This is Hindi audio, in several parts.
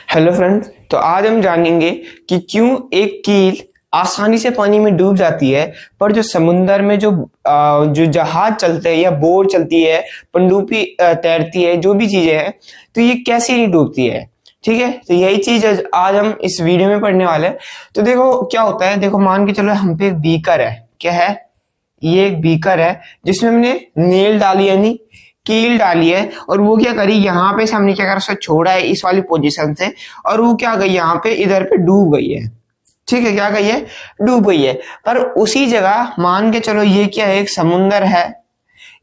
हेलो फ्रेंड्स, तो आज हम जानेंगे कि क्यों एक कील आसानी से पानी में डूब जाती है, पर जो समुंदर में जो जहाज चलते हैं या बोट चलती है, पनडुब्बी तैरती है, जो भी चीजें हैं, तो ये कैसे नहीं डूबती है। ठीक है, तो यही चीज आज हम इस वीडियो में पढ़ने वाले हैं। तो देखो क्या होता है, देखो मान के चलो हम पे एक बीकर है। क्या है ये? एक बीकर है जिसमें हमने नेल डाली यानी कील डाली है, और वो क्या करी, यहाँ पे से हमने क्या करा, उसको छोड़ा है इस वाली पोजीशन से, और वो क्या गई यहाँ पे, इधर पे डूब गई है। ठीक है, क्या गई है? डूब गई है। पर उसी जगह मान के चलो ये क्या है, एक समुंदर है।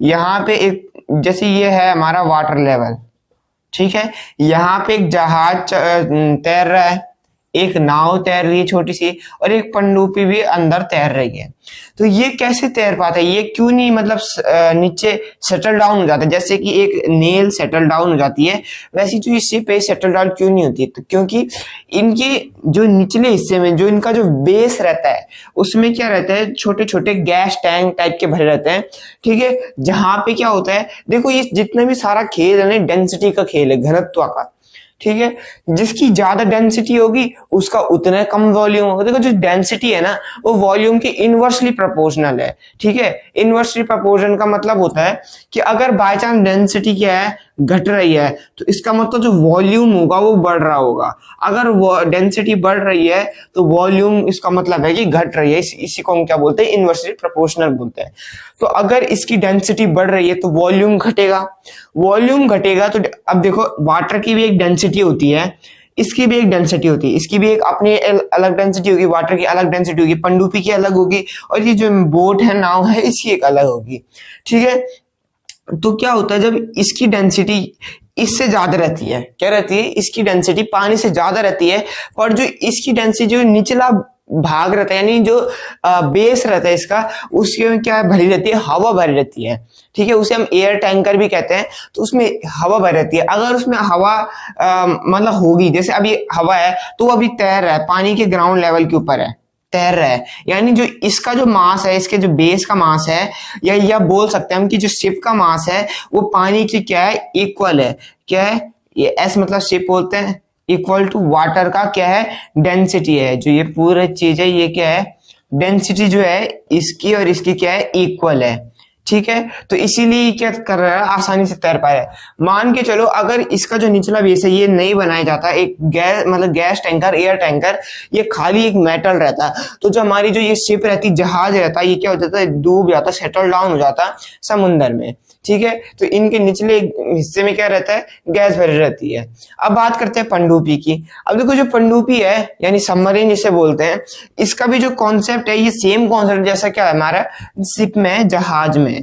यहाँ पे एक, जैसे ये है हमारा वाटर लेवल, ठीक है, यहाँ पे एक जहाज तैर रहा है, एक नाव तैर रही है छोटी सी, और एक पनडुब्बी भी अंदर तैर रही है। तो ये कैसे तैर पाता है? ये क्यों नहीं मतलब नीचे सेटल डाउन हो जाता है, जैसे कि एक नेल सेटल डाउन हो जाती है, वैसी जो ये शिप है सेटल डाउन क्यों नहीं होती? तो क्योंकि इनके जो निचले हिस्से में जो इनका जो बेस रहता है, उसमें क्या रहता है, छोटे छोटे गैस टैंक टाइप के भरे रहते हैं। ठीक है, जहां पे क्या होता है, देखो ये जितना भी सारा खेल है ना, डेंसिटी का खेल है, घनत्व का। ठीक है, जिसकी ज्यादा डेंसिटी होगी उसका उतना कम वॉल्यूम होगा। देखो जो डेंसिटी है ना, वो वॉल्यूम के इनवर्सली प्रोपोर्शनल है। ठीक है, इनवर्सली प्रोपोर्शन का मतलब होता है कि अगर बाय चांस डेंसिटी क्या है, घट रही है, तो इसका मतलब जो वॉल्यूम होगा वो बढ़ रहा होगा। अगर वो डेंसिटी बढ़ रही है तो वॉल्यूम, इसका मतलब है कि घट रही है। इसी को हम क्या बोलते हैं? इनवर्सली प्रोपोर्शनल बोलते हैं। तो अगर इसकी डेंसिटी बढ़ रही है तो वॉल्यूम घटेगा। वॉल्यूम घटेगा तो अब देखो, वाटर की भी एक डेंसिटी होती है, इसकी भी एक डेंसिटी होती है, इसकी भी एक अपनी अलग डेंसिटी होगी, वाटर की अलग डेंसिटी होगी, पनडुब्बी की अलग होगी, और ये जो बोट है, नाव है, इसकी एक अलग होगी। ठीक है, तो क्या होता है, जब इसकी डेंसिटी इससे ज्यादा रहती है, क्या रहती है, इसकी डेंसिटी पानी से ज्यादा रहती है, और जो इसकी डेंसिटी जो निचला भाग रहता है, यानी जो बेस रहता है इसका, उसके क्या भरी रहती है, हवा भरी रहती है। ठीक है, उसे हम एयर टैंकर भी कहते हैं। तो उसमें हवा भरी रहती है। अगर उसमें हवा मतलब होगी, जैसे अभी हवा है तो वो अभी तैर रहा है, पानी के ग्राउंड लेवल के ऊपर है, तैर रहा है, यानी जो इसका जो मास है, इसके जो बेस का मास है, या बोल सकते हैं हम कि जो शिप का मास है, वो पानी की क्या है, इक्वल है। क्या है ये? एस मतलब शिप बोलते हैं, इक्वल टू वाटर का क्या है, डेंसिटी है। जो ये पूरी चीज है, ये क्या है, डेंसिटी जो है इसकी और इसकी क्या है, इक्वल है। ठीक है, तो इसीलिए क्या कर रहा है, आसानी से तैर पा रहा है। मान के चलो अगर इसका जो निचला बेस है ये नहीं बनाया जाता, एक गैस मतलब गैस टैंकर, एयर टैंकर, ये खाली एक मेटल रहता, तो जो हमारी जो ये शिप रहती, जहाज रहता, ये क्या हो जाता है, डूब जाता, सेटल डाउन हो जाता समुंदर में। ठीक है, तो इनके निचले हिस्से में क्या रहता है, गैस भरी रहती है। अब बात करते हैं पनडुब्बी की। अब देखो जो पनडुब्बी है यानी सबमरीन जिसे बोलते हैं, इसका भी जो कॉन्सेप्ट है, ये सेम कॉन्सेप्ट जैसा क्या है हमारा शिप में, जहाज में।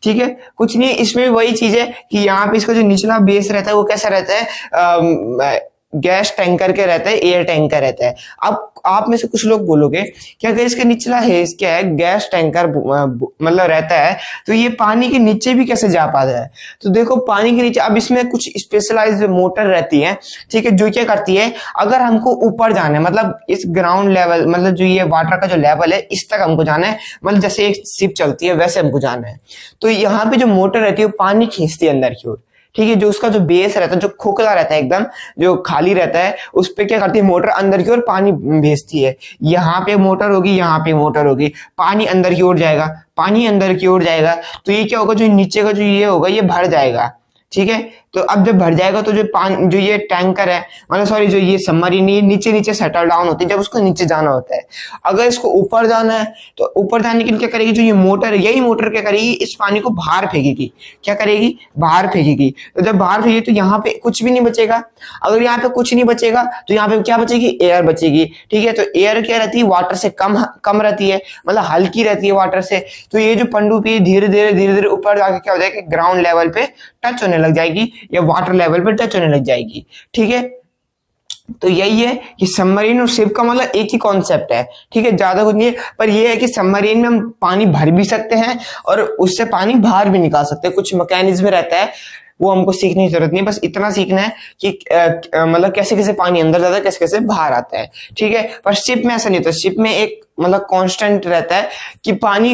ठीक है, कुछ नहीं, इसमें भी वही चीज है कि यहाँ पे इसका जो निचला बेस रहता है वो कैसा रहता है, गैस टैंकर के रहता है, एयर टैंकर रहता है। अब आप में से कुछ लोग बोलोगे कि अगर इसके निचला है क्या है, गैस टैंकर मतलब रहता है, तो ये पानी के नीचे भी कैसे जा पाता है? तो देखो पानी के नीचे अब इसमें कुछ स्पेशलाइज्ड मोटर रहती है। ठीक है, जो क्या करती है, अगर हमको ऊपर जाना है, मतलब इस ग्राउंड लेवल, मतलब जो ये वाटर का जो लेवल है, इस तक हमको जाना है, मतलब जैसे एक शिप चलती है वैसे हमको जाना है, तो यहाँ पे जो मोटर रहती है वो पानी खींचती है अंदर की ओर। ठीक है, जो उसका जो बेस रहता है, जो खोखला रहता है, एकदम जो खाली रहता है, उस पे क्या करती है, मोटर अंदर की ओर पानी भेजती है। यहाँ पे मोटर होगी, यहाँ पे मोटर होगी, पानी अंदर की ओर जाएगा, पानी अंदर की ओर जाएगा, तो ये क्या होगा, जो नीचे का जो ये होगा, ये भर जाएगा। ठीक है, तो अब जब भर जाएगा तो जो ये टैंकर है, मतलब सॉरी, जो ये सबमरीन, ये नीचे नीचे सेटल डाउन होती है जब उसको नीचे जाना होता है। अगर इसको ऊपर जाना है तो ऊपर जाने के लिए क्या करेगी, जो ये मोटर है, यही मोटर क्या करेगी, इस पानी को बाहर फेंकेगी। क्या करेगी? बाहर फेंकेगी। तो जब बाहर फेंकेगी तो यहाँ पे कुछ भी नहीं बचेगा। अगर यहाँ पे कुछ नहीं बचेगा तो यहाँ पे क्या बचेगी, एयर बचेगी। ठीक है, तो एयर क्या रहती है, वाटर से कम रहती है, मतलब हल्की रहती है वाटर से। तो ये जो पनडुब्बी धीरे धीरे ऊपर जाके क्या हो जाएगा, ग्राउंड लेवल पे टच होने लग जाएगी, या वाटर लेवल पे टच होने लग जाएगी। ठीक है, तो यही है कि सबमरीन और शिप का मतलब एक ही कॉन्सेप्ट है। ठीक है, ज्यादा कुछ नहीं है, पर यह है कि सबमरीन में हम पानी भर भी सकते हैं और उससे पानी बाहर भी निकाल सकते हैं। कुछ मैकेनिज्म रहता है, वो हमको सीखने की जरूरत नहीं है, बस इतना सीखना है कि मतलब कैसे कैसे पानी अंदर जाता है, कैसे कैसे बाहर आता है। ठीक है, पर शिप में ऐसा नहीं होता। शिप में एक मतलब कांस्टेंट रहता है कि पानी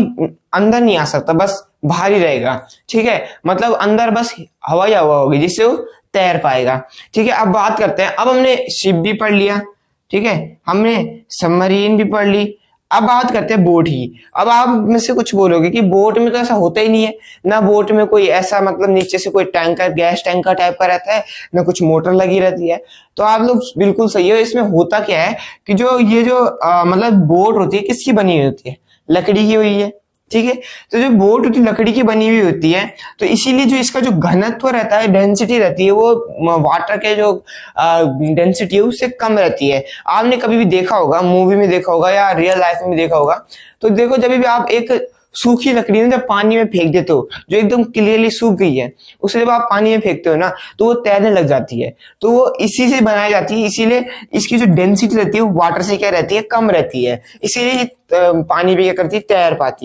अंदर नहीं आ सकता, बस बाहर ही रहेगा। ठीक है, मतलब अंदर बस हवा ही हवा होगी, जिससे वो तैर पाएगा। ठीक है, अब बात करते हैं, अब हमने शिप भी पढ़ लिया, ठीक है, हमने सबमरीन भी पढ़ ली, अब बात करते हैं बोट की। अब आप में से कुछ बोलोगे कि बोट में तो ऐसा होता ही नहीं है ना, बोट में कोई ऐसा मतलब नीचे से कोई टैंकर, गैस टैंकर टाइप का रहता है, ना कुछ मोटर लगी रहती है। तो आप लोग बिल्कुल सही हो। इसमें होता क्या है कि जो ये जो मतलब बोट होती है किसकी बनी हुई होती है, लकड़ी की हुई है। ठीक है, तो जो बोट होती है लकड़ी की बनी हुई होती है, तो इसीलिए जो इसका जो घनत्व रहता है, डेंसिटी रहती है, वो वाटर के जो डेंसिटी है उससे कम रहती है। आपने कभी भी देखा होगा, मूवी में देखा होगा या रियल लाइफ में भी देखा होगा, तो देखो जब भी आप एक सूखी लकड़ी ना जब पानी में फेंक देते हो, जो एकदम क्लियरली सूख गई है, उसे जब आप पानी में फेंकते हो ना तो वो तैरने लग जाती है। तो वो इसी से बनाई जाती है, इसीलिए इसकी जो डेंसिटी रहती है वो वाटर से क्या रहती है, कम रहती है, इसीलिए पानी भी क्या करती है, तैर पाती है।